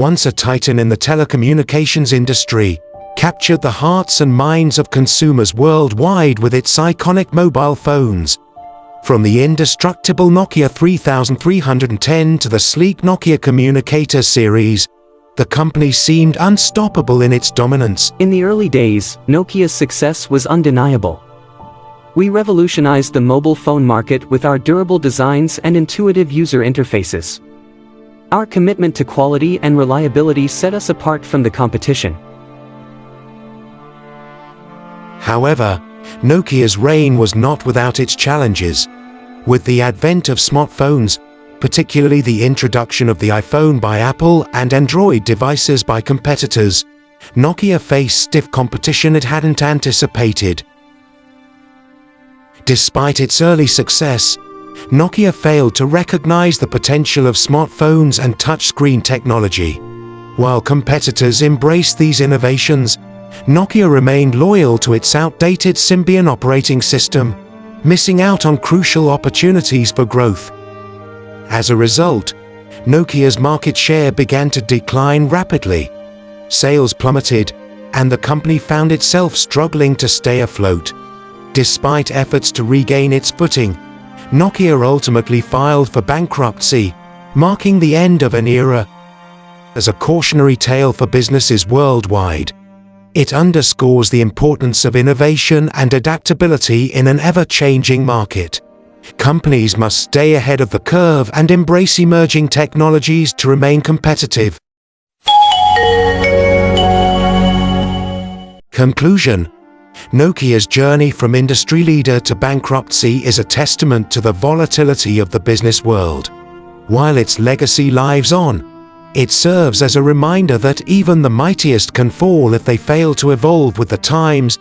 once a titan in the telecommunications industry, captured the hearts and minds of consumers worldwide with its iconic mobile phones. From the indestructible Nokia 3310 to the sleek Nokia Communicator series, the company seemed unstoppable in its dominance. In the early days, Nokia's success was undeniable. We revolutionized the mobile phone market with our durable designs and intuitive user interfaces. Our commitment to quality and reliability set us apart from the competition. However, Nokia's reign was not without its challenges. With the advent of smartphones, particularly the introduction of the iPhone by Apple and Android devices by competitors, Nokia faced stiff competition it hadn't anticipated. Despite its early success, Nokia failed to recognize the potential of smartphones and touchscreen technology. While competitors embraced these innovations, Nokia remained loyal to its outdated Symbian operating system, missing out on crucial opportunities for growth. As a result, Nokia's market share began to decline rapidly. Sales plummeted, and the company found itself struggling to stay afloat. Despite efforts to regain its footing, Nokia ultimately filed for bankruptcy, marking the end of an era. As a cautionary tale for businesses worldwide, it underscores the importance of innovation and adaptability in an ever-changing market. Companies must stay ahead of the curve and embrace emerging technologies to remain competitive. Conclusion: Nokia's journey from industry leader to bankruptcy is a testament to the volatility of the business world. While its legacy lives on, it serves as a reminder that even the mightiest can fall if they fail to evolve with the times